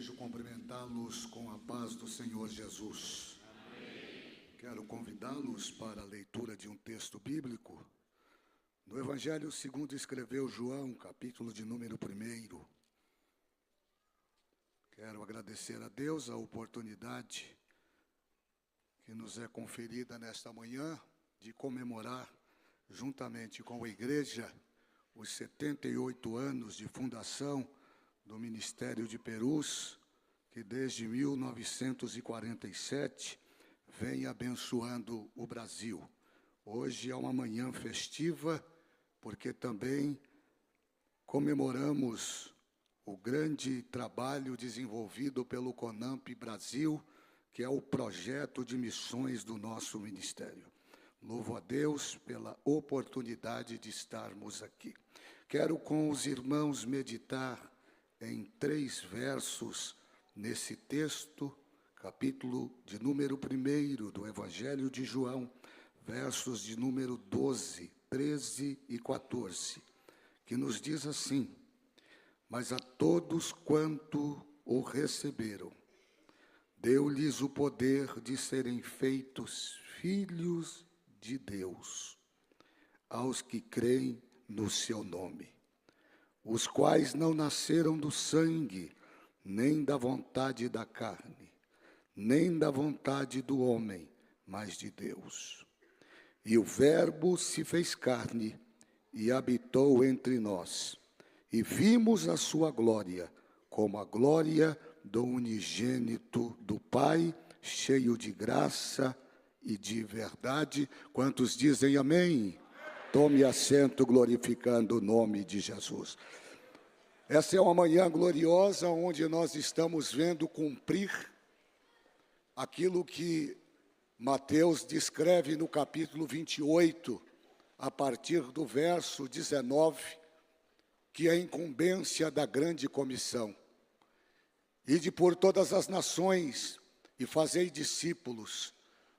Desejo cumprimentá-los com a paz do Senhor Jesus. Amém. Quero convidá-los para a leitura de um texto bíblico no Evangelho segundo escreveu João, capítulo de número 1. Quero agradecer a Deus a oportunidade que nos é conferida nesta manhã de comemorar, juntamente com a igreja, os 78 anos de fundação do Ministério de Perus, que desde 1947 vem abençoando o Brasil. Hoje é uma manhã festiva, porque também comemoramos o grande trabalho desenvolvido pelo CONAMP Brasil, que é o projeto de missões do nosso ministério. Louvo a Deus pela oportunidade de estarmos aqui. Quero com os irmãos meditar em 3 versos nesse texto, capítulo de número 1 do Evangelho de João, versos de número 12, 13 e 14, que nos diz assim: mas a todos quanto o receberam, deu-lhes o poder de serem feitos filhos de Deus, aos que creem no seu nome, os quais não nasceram do sangue, nem da vontade da carne, nem da vontade do homem, mas de Deus. E o Verbo se fez carne e habitou entre nós, e vimos a sua glória, como a glória do unigênito do Pai, cheio de graça e de verdade. Quantos dizem amém? Tome assento glorificando o nome de Jesus. Essa é uma manhã gloriosa onde nós estamos vendo cumprir aquilo que Mateus descreve no capítulo 28, a partir do verso 19, que é a incumbência da grande comissão. Ide por todas as nações e fazei discípulos,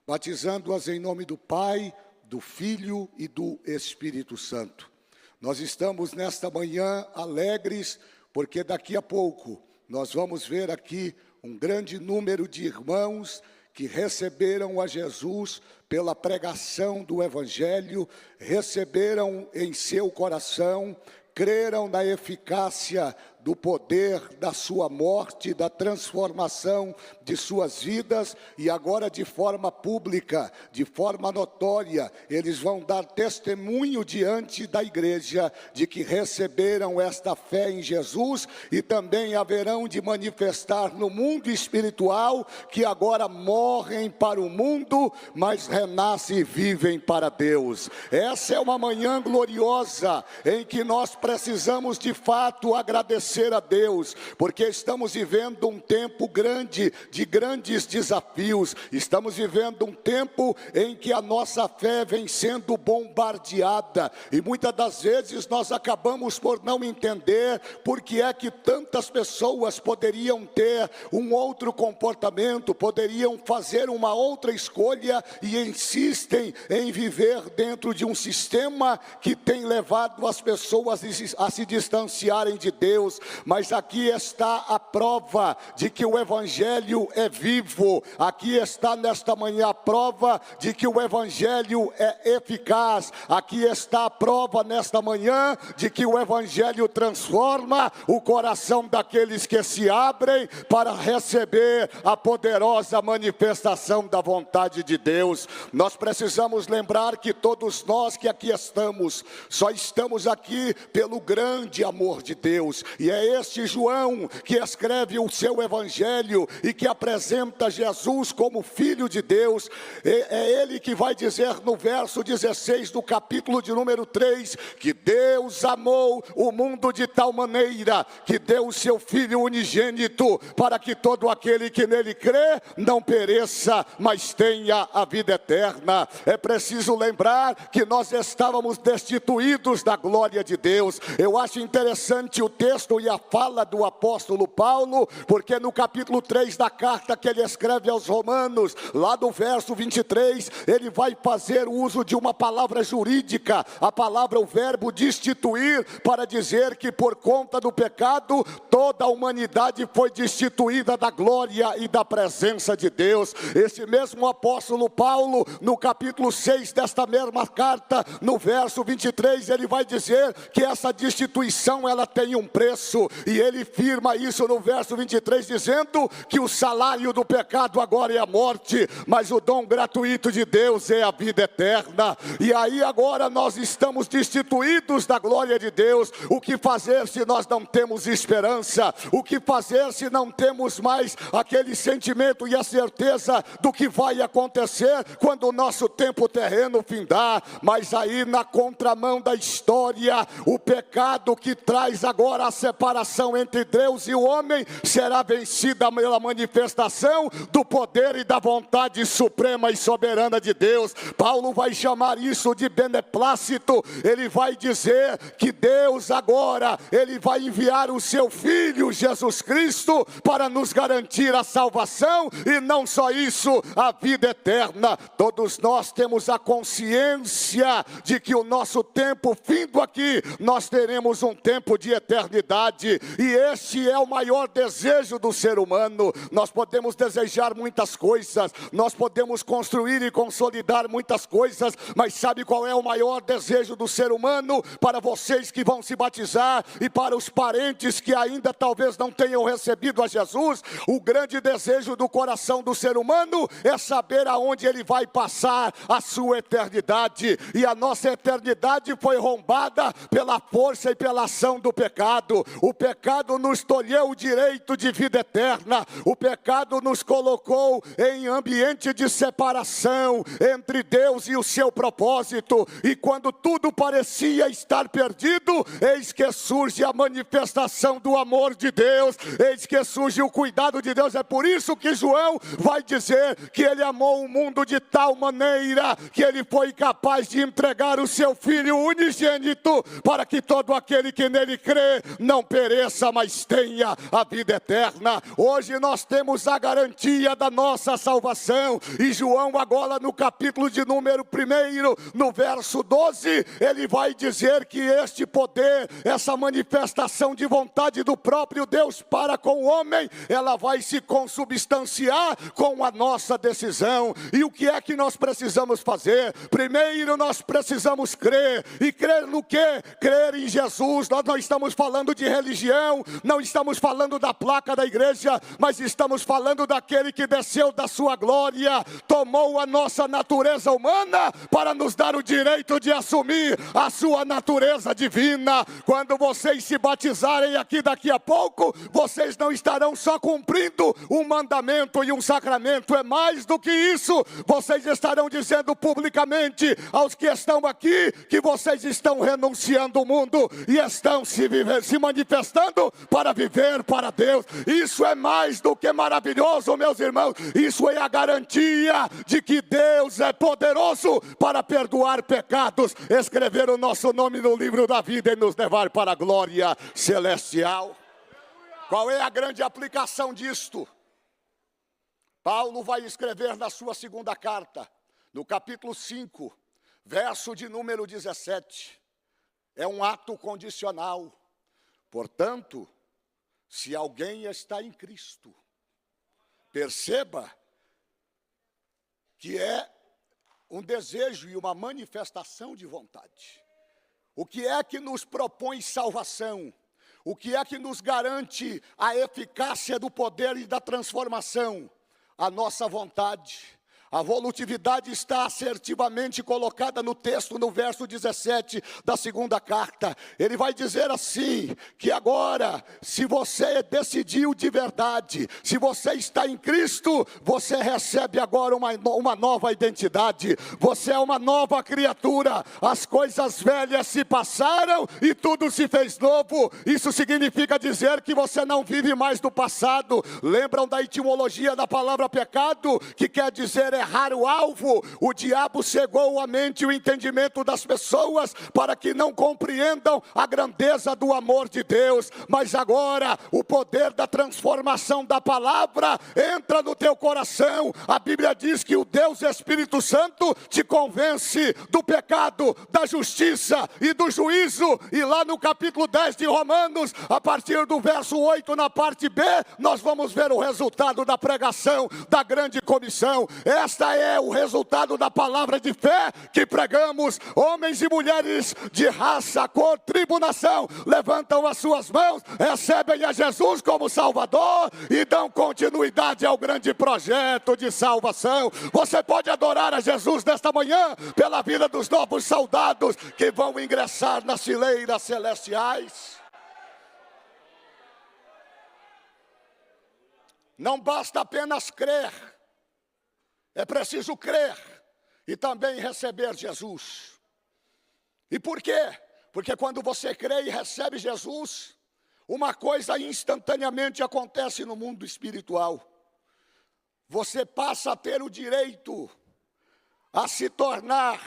batizando-as em nome do Pai, do Filho e do Espírito Santo. Nós estamos nesta manhã alegres, porque daqui a pouco nós vamos ver aqui um grande número de irmãos que receberam a Jesus pela pregação do Evangelho, receberam em seu coração, creram na eficácia do poder da sua morte, da transformação de suas vidas, e agora de forma pública, de forma notória, eles vão dar testemunho diante da igreja de que receberam esta fé em Jesus, e também haverão de manifestar no mundo espiritual que agora morrem para o mundo, mas renascem e vivem para Deus. Essa é uma manhã gloriosa em que nós precisamos de fato agradecer a Deus, porque estamos vivendo um tempo grande, de grandes desafios. Estamos vivendo um tempo em que a nossa fé vem sendo bombardeada, e muitas das vezes nós acabamos por não entender por que é que tantas pessoas poderiam ter um outro comportamento, poderiam fazer uma outra escolha, e insistem em viver dentro de um sistema que tem levado as pessoas a se distanciarem de Deus. Mas aqui está a prova de que o Evangelho é vivo. Aqui está nesta manhã a prova de que o Evangelho é eficaz. Aqui está a prova nesta manhã de que o Evangelho transforma o coração daqueles que se abrem para receber a poderosa manifestação da vontade de Deus. Nós precisamos lembrar que todos nós que aqui estamos, só estamos aqui pelo grande amor de Deus, e é este João que escreve o seu Evangelho e que apresenta Jesus como Filho de Deus. É ele que vai dizer no verso 16 do capítulo de número 3, que Deus amou o mundo de tal maneira que deu o seu Filho unigênito, para que todo aquele que nele crê não pereça, mas tenha a vida eterna. É preciso lembrar que nós estávamos destituídos da glória de Deus. Eu acho interessante o texto continue a fala do apóstolo Paulo, porque no capítulo 3 da carta que ele escreve aos Romanos, lá do verso 23, ele vai fazer uso de uma palavra jurídica, a palavra, o verbo destituir, para dizer que por conta do pecado, toda a humanidade foi destituída da glória e da presença de Deus. Esse mesmo apóstolo Paulo, no capítulo 6 desta mesma carta, no verso 23, ele vai dizer que essa destituição, ela tem um preço, e ele firma isso no verso 23, dizendo que o salário do pecado agora é a morte, mas o dom gratuito de Deus é a vida eterna. E aí agora nós estamos destituídos da glória de Deus. O que fazer se nós não temos esperança? O que fazer se não temos mais aquele sentimento e a certeza do que vai acontecer quando o nosso tempo terreno findar? Mas aí na contramão da história, o pecado que traz agora a separação entre Deus e o homem será vencida pela manifestação do poder e da vontade suprema e soberana de Deus. Paulo vai chamar isso de beneplácito. Ele vai dizer que Deus agora, ele vai enviar o seu Filho Jesus Cristo para nos garantir a salvação, e não só isso, a vida eterna. Todos nós temos a consciência de que o nosso tempo findo aqui, nós teremos um tempo de eternidade, e este é o maior desejo do ser humano. Nós podemos desejar muitas coisas, nós podemos construir e consolidar muitas coisas, mas sabe qual é o maior desejo do ser humano? Para vocês que vão se batizar e para os parentes que ainda talvez não tenham recebido a Jesus, o grande desejo do coração do ser humano é saber aonde ele vai passar a sua eternidade. E a nossa eternidade foi rombada pela força e pela ação do pecado. O pecado nos tolheu o direito de vida eterna. O pecado nos colocou em ambiente de separação entre Deus e o seu propósito. E quando tudo parecia estar perdido, eis que surge a manifestação do amor de Deus, eis que surge o cuidado de Deus. É por isso que João vai dizer que ele amou o mundo de tal maneira que ele foi capaz de entregar o seu Filho unigênito, para que todo aquele que nele crê não pereça, mas tenha a vida eterna. Hoje nós temos a garantia da nossa salvação, e João agora no capítulo de número 1, no verso 12, ele vai dizer que este poder, essa manifestação de vontade do próprio Deus para com o homem, ela vai se consubstanciar com a nossa decisão. E o que é que nós precisamos fazer? Primeiro nós precisamos crer. E crer no quê? Crer em Jesus. Nós não estamos falando de religião, não estamos falando da placa da igreja, mas estamos falando daquele que desceu da sua glória, tomou a nossa natureza humana para nos dar o direito de assumir a sua natureza divina. Quando vocês se batizarem aqui daqui a pouco, vocês não estarão só cumprindo um mandamento e um sacramento, é mais do que isso. Vocês estarão dizendo publicamente aos que estão aqui que vocês estão renunciando o mundo e estão se manifestando para viver para Deus. Isso é mais do que maravilhoso, meus irmãos. Isso é a garantia de que Deus é poderoso para perdoar pecados, escrever o nosso nome no livro da vida e nos levar para a glória celestial. Qual é a grande aplicação disto? Paulo vai escrever na sua segunda carta, no capítulo 5, verso de número 17. É um ato condicional. Portanto, se alguém está em Cristo, perceba que é um desejo e uma manifestação de vontade. O que é que nos propõe salvação? O que é que nos garante a eficácia do poder e da transformação? A nossa vontade. A volutividade está assertivamente colocada no texto, no verso 17 da segunda carta. Ele vai dizer assim, que agora, se você decidiu de verdade, se você está em Cristo, você recebe agora uma nova identidade. Você é uma nova criatura. As coisas velhas se passaram e tudo se fez novo. Isso significa dizer que você não vive mais do passado. Lembram da etimologia da palavra pecado, que quer dizer errar o alvo. O diabo cegou a mente e o entendimento das pessoas para que não compreendam a grandeza do amor de Deus. Mas agora o poder da transformação da palavra entra no teu coração. A Bíblia diz que o Deus Espírito Santo te convence do pecado, da justiça e do juízo. E lá no capítulo 10 de Romanos, a partir do verso 8, na parte B, nós vamos ver o resultado da pregação da grande comissão. Esta é o resultado da palavra de fé que pregamos. Homens e mulheres de raça, cor, tribo, nação, levantam as suas mãos, recebem a Jesus como Salvador e dão continuidade ao grande projeto de salvação. Você pode adorar a Jesus nesta manhã pela vida dos novos soldados que vão ingressar nas fileiras celestiais. Não basta apenas crer, é preciso crer e também receber Jesus. E por quê? Porque quando você crê e recebe Jesus, uma coisa instantaneamente acontece no mundo espiritual. Você passa a ter o direito a se tornar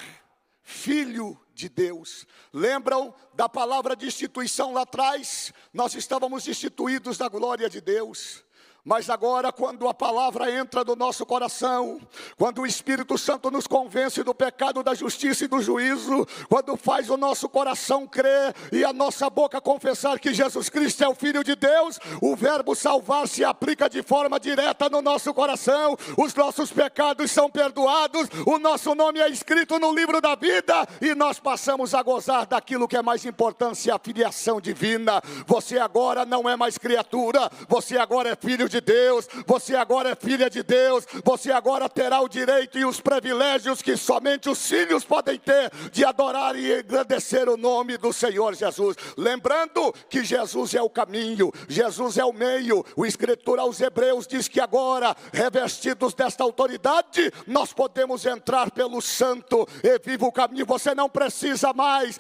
filho de Deus. Lembram da palavra de instituição lá atrás? Nós estávamos instituídos da glória de Deus. Mas agora, quando a palavra entra no nosso coração, quando o Espírito Santo nos convence do pecado, da justiça e do juízo, quando faz o nosso coração crer e a nossa boca confessar que Jesus Cristo é o Filho de Deus, o verbo salvar se aplica de forma direta no nosso coração, os nossos pecados são perdoados, o nosso nome é escrito no livro da vida e nós passamos a gozar daquilo que é mais importante, a filiação divina. Você agora não é mais criatura, você agora é filho de Deus, você agora é filha de Deus, você agora terá o direito e os privilégios que somente os filhos podem ter de adorar e agradecer o nome do Senhor Jesus. Lembrando que Jesus é o caminho, Jesus é o meio. O escritor aos Hebreus diz que agora, revestidos desta autoridade, nós podemos entrar pelo santo e vivo caminho. Você não precisa mais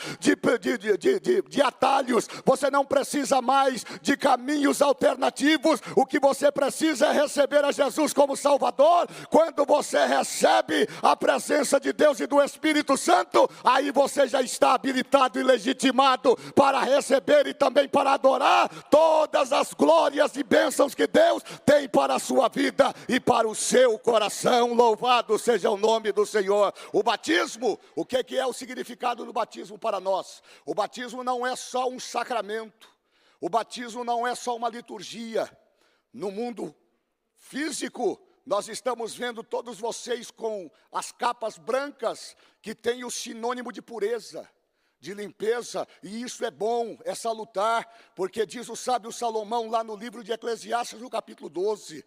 de atalhos, você não precisa mais de caminhos alternativos. O que você precisa é receber a Jesus como Salvador. Quando você recebe a presença de Deus e do Espírito Santo, aí você já está habilitado e legitimado para receber e também para adorar todas as glórias e bênçãos que Deus tem para a sua vida e para o seu coração. Louvado seja o nome do Senhor. O batismo, o que é o significado do batismo para nós? O batismo não é só um sacramento, o batismo não é só uma liturgia. No mundo físico, nós estamos vendo todos vocês com as capas brancas, que tem o sinônimo de pureza, de limpeza, e isso é bom, é salutar, porque diz o sábio Salomão lá no livro de Eclesiastes, no capítulo 12,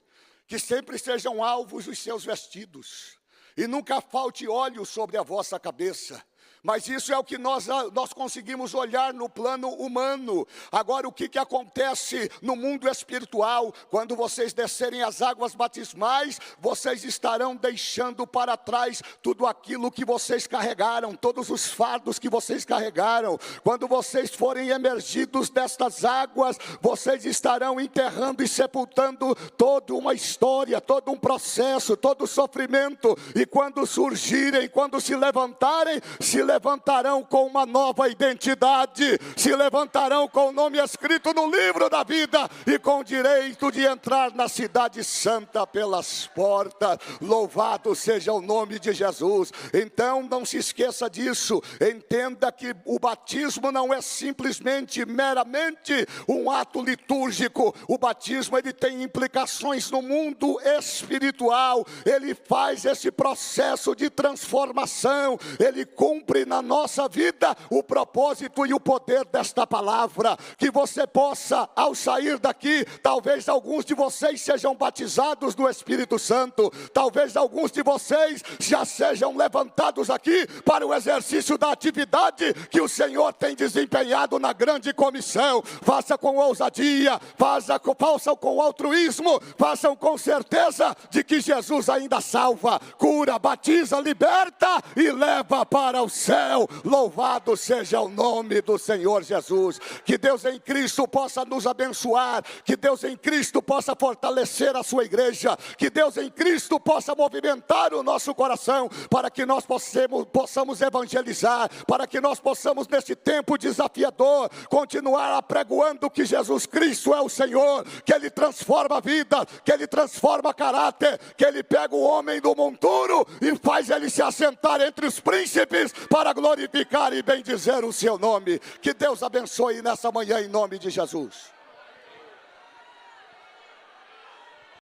que sempre sejam alvos os seus vestidos, e nunca falte óleo sobre a vossa cabeça. Mas isso é o que nós conseguimos olhar no plano humano. Agora, o que acontece no mundo espiritual? Quando vocês descerem as águas batismais, vocês estarão deixando para trás tudo aquilo que vocês carregaram, todos os fardos que vocês carregaram. Quando vocês forem emergidos destas águas, vocês estarão enterrando e sepultando toda uma história, todo um processo, todo o sofrimento. E quando surgirem, quando se levantarem com uma nova identidade, se levantarão com o nome escrito no livro da vida e com o direito de entrar na cidade santa pelas portas. Louvado seja o nome de Jesus. Então não se esqueça disso, entenda que o batismo não é simplesmente, meramente um ato litúrgico. O batismo, ele tem implicações no mundo espiritual, ele faz esse processo de transformação, ele cumpre na nossa vida o propósito e o poder desta palavra, que você possa, ao sair daqui, talvez alguns de vocês sejam batizados do Espírito Santo, talvez alguns de vocês já sejam levantados aqui para o exercício da atividade que o Senhor tem desempenhado na grande comissão. Faça com ousadia, façam com altruísmo, façam com certeza de que Jesus ainda salva, cura, batiza, liberta e leva para o céu. céu. Louvado seja o nome do Senhor Jesus. Que Deus em Cristo possa nos abençoar, que Deus em Cristo possa fortalecer a sua igreja, que Deus em Cristo possa movimentar o nosso coração, para que nós possamos evangelizar, para que nós possamos neste tempo desafiador, continuar apregoando que Jesus Cristo é o Senhor, que Ele transforma a vida, que Ele transforma caráter, que Ele pega o homem do monturo e faz ele se assentar entre os príncipes, para glorificar e bendizer o seu nome. Que Deus abençoe nessa manhã em nome de Jesus.